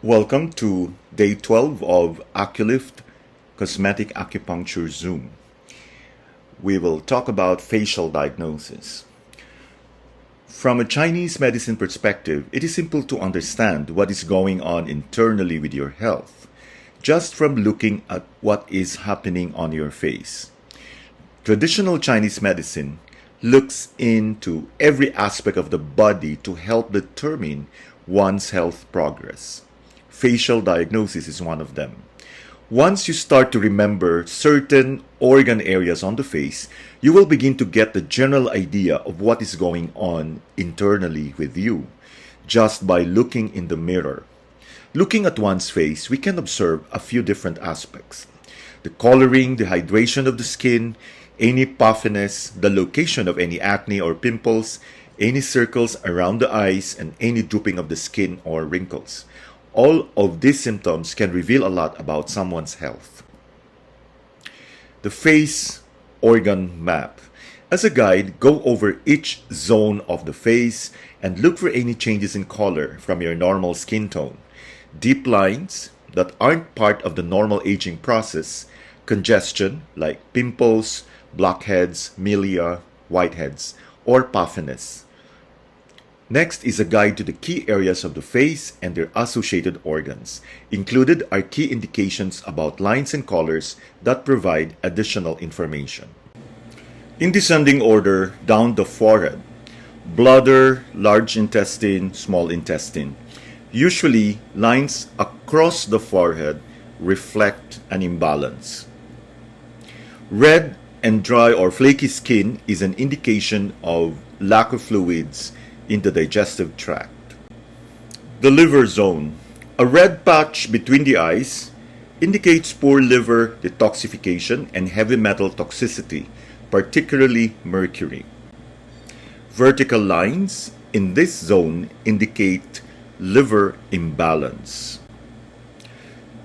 Welcome to day 12 of ACULIFT Cosmetic Acupuncture Zoom. We will talk about facial diagnosis. From a Chinese medicine perspective, it is simple to understand what is going on internally with your health, just from looking at what is happening on your face. Traditional Chinese medicine looks into every aspect of the body to help determine one's health progress. Facial diagnosis is one of them. Once you start to remember certain organ areas on the face, you will begin to get the general idea of what is going on internally with you, just by looking in the mirror. Looking at one's face, we can observe a few different aspects. The coloring, the hydration of the skin, any puffiness, the location of any acne or pimples, any circles around the eyes, and any drooping of the skin or wrinkles. All of these symptoms can reveal a lot about someone's health. The face organ map. As a guide, go over each zone of the face and look for any changes in color from your normal skin tone. Deep lines that aren't part of the normal aging process, congestion like pimples, blackheads, milia, whiteheads, or puffiness. Next is a guide to the key areas of the face and their associated organs. Included are key indications about lines and colors that provide additional information. In descending order, down the forehead, bladder, large intestine, small intestine. Usually, lines across the forehead reflect an imbalance. Red and dry or flaky skin is an indication of lack of fluids in the digestive tract. The liver zone. A red patch between the eyes indicates poor liver detoxification and heavy metal toxicity, particularly mercury. Vertical lines in this zone indicate liver imbalance.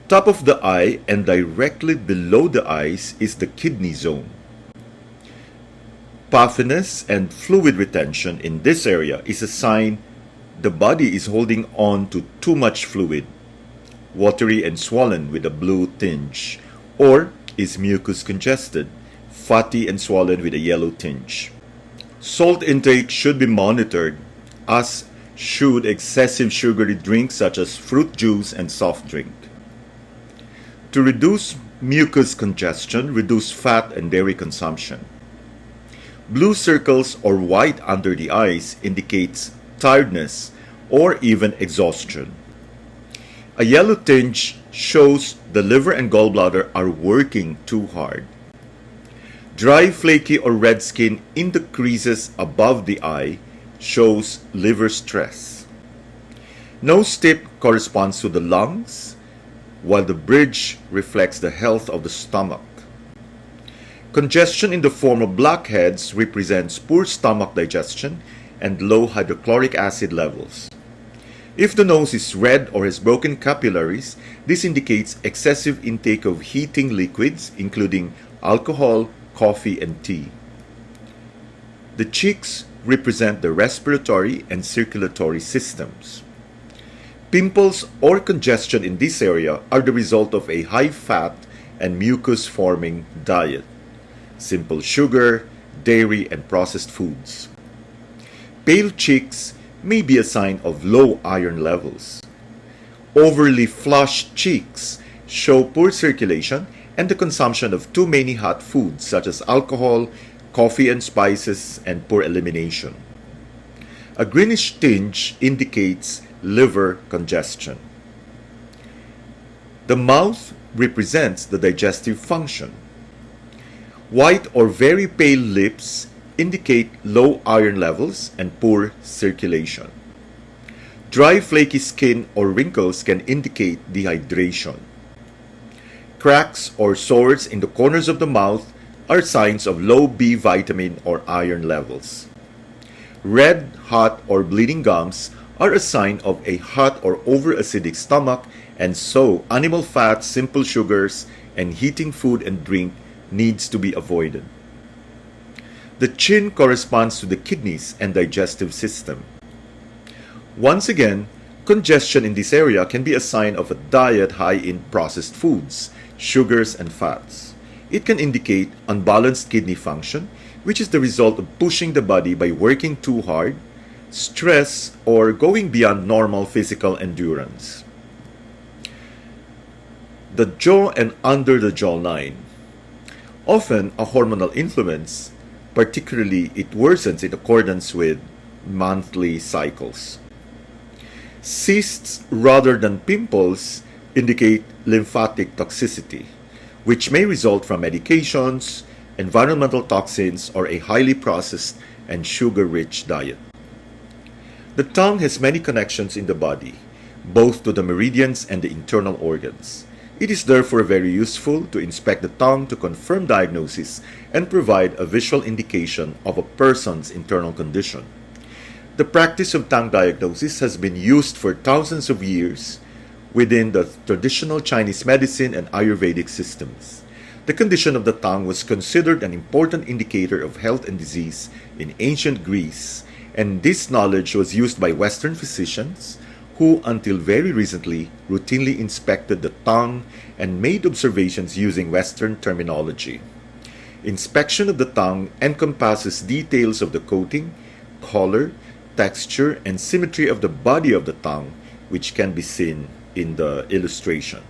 Top of the eye and directly below the eyes is the kidney zone. Puffiness and fluid retention in this area is a sign the body is holding on to too much fluid, watery and swollen with a blue tinge, or is mucus congested, fatty and swollen with a yellow tinge. Salt intake should be monitored, as should excessive sugary drinks such as fruit juice and soft drink. To reduce mucus congestion, reduce fat and dairy consumption. Blue circles or white under the eyes indicates tiredness or even exhaustion. A yellow tinge shows the liver and gallbladder are working too hard. Dry, flaky, or red skin in the creases above the eye shows liver stress. Nose tip corresponds to the lungs, while the bridge reflects the health of the stomach. Congestion in the form of blackheads represents poor stomach digestion and low hydrochloric acid levels. If the nose is red or has broken capillaries, this indicates excessive intake of heating liquids, including alcohol, coffee, and tea. The cheeks represent the respiratory and circulatory systems. Pimples or congestion in this area are the result of a high-fat and mucus-forming diet. Simple sugar, dairy, and processed foods. Pale cheeks may be a sign of low iron levels. Overly flushed cheeks show poor circulation and the consumption of too many hot foods such as alcohol, coffee and spices, and poor elimination. A greenish tinge indicates liver congestion. The mouth represents the digestive function. White or very pale lips indicate low iron levels and poor circulation. Dry, flaky skin or wrinkles can indicate dehydration. Cracks or sores in the corners of the mouth are signs of low B vitamin or iron levels. Red, hot, or bleeding gums are a sign of a hot or over-acidic stomach, and so animal fats, simple sugars, and heating food and drink needs to be avoided. The chin corresponds to the kidneys and digestive system. Once again, Congestion in this area can be a sign of a diet high in processed foods, sugars, and fats. It can indicate unbalanced kidney function, which is the result of pushing the body by working too hard, stress, or going beyond normal physical endurance. The jaw and under the jawline. Often a hormonal influence, particularly it worsens in accordance with monthly cycles. Cysts rather than pimples indicate lymphatic toxicity, which may result from medications, environmental toxins, or a highly processed and sugar-rich diet. The tongue has many connections in the body, both to the meridians and the internal organs. It is therefore very useful to inspect the tongue to confirm diagnosis and provide a visual indication of a person's internal condition. The practice of tongue diagnosis has been used for thousands of years within the traditional Chinese medicine and Ayurvedic systems. The condition of the tongue was considered an important indicator of health and disease in ancient Greece, and this knowledge was used by Western physicians who, until very recently, routinely inspected the tongue and made observations using Western terminology. Inspection of the tongue encompasses details of the coating, color, texture, and symmetry of the body of the tongue, which can be seen in the illustration.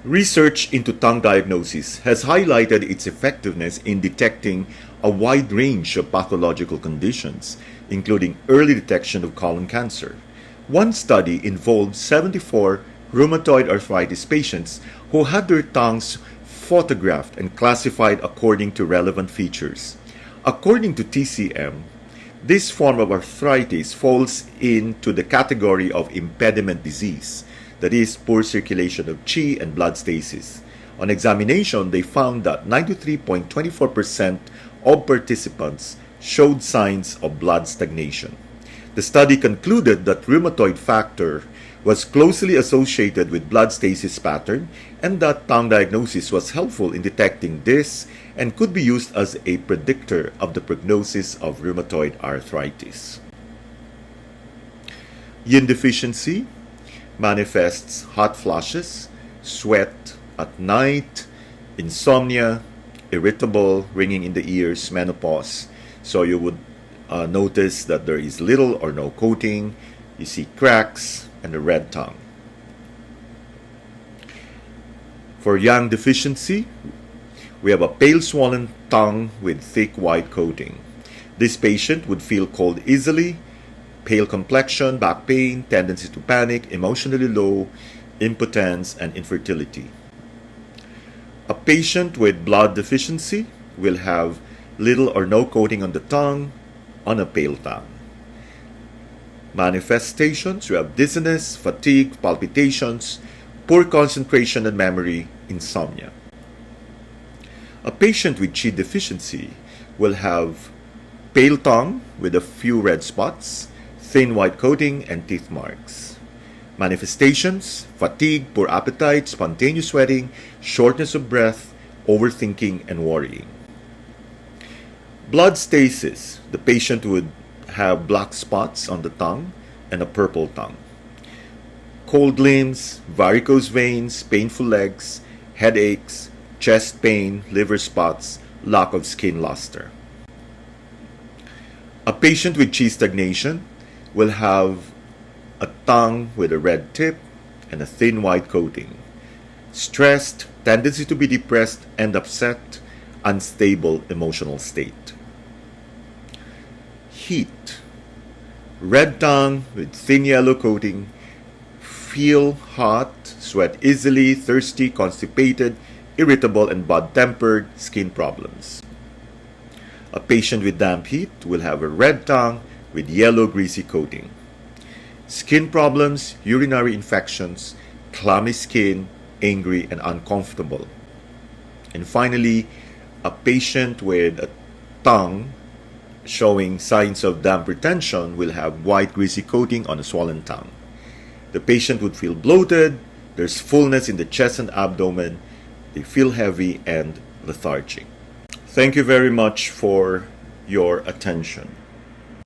Research into tongue diagnosis has highlighted its effectiveness in detecting a wide range of pathological conditions, including early detection of colon cancer. One study involved 74 rheumatoid arthritis patients who had their tongues photographed and classified according to relevant features. According to TCM, this form of arthritis falls into the category of impediment disease, that is, poor circulation of qi and blood stasis. On examination, they found that 93.24% of participants showed signs of blood stagnation. The study concluded that rheumatoid factor was closely associated with blood stasis pattern and that tongue diagnosis was helpful in detecting this and could be used as a predictor of the prognosis of rheumatoid arthritis. Yin deficiency manifests hot flushes, sweat at night, insomnia, irritable, ringing in the ears, menopause. So you would notice that there is little or no coating, you see cracks, and a red tongue. For yang deficiency, we have a pale swollen tongue with thick white coating. This patient would feel cold easily, pale complexion, back pain, tendency to panic, emotionally low, impotence, and infertility. A patient with blood deficiency will have little or no coating on the tongue, on a pale tongue. Manifestations, you have dizziness, fatigue, palpitations, poor concentration and memory, insomnia. A patient with qi deficiency will have pale tongue with a few red spots, thin white coating, and teeth marks. Manifestations, fatigue, poor appetite, spontaneous sweating, shortness of breath, overthinking, and worrying. Blood stasis, the patient would have black spots on the tongue and a purple tongue. Cold limbs, varicose veins, painful legs, headaches, chest pain, liver spots, lack of skin luster. A patient with qi stagnation will have a tongue with a red tip and a thin white coating. Stressed, tendency to be depressed and upset, unstable emotional state. Heat. Red tongue with thin yellow coating, feel hot, sweat easily, thirsty, constipated, irritable, and bad-tempered, skin problems. A patient with damp heat will have a red tongue with yellow greasy coating. Skin problems, urinary infections, clammy skin, angry, and uncomfortable. And finally, a patient with a tongue showing signs of damp retention will have white greasy coating on a swollen tongue. The patient would feel bloated, there's fullness in the chest and abdomen, they feel heavy and lethargic. Thank you very much for your attention.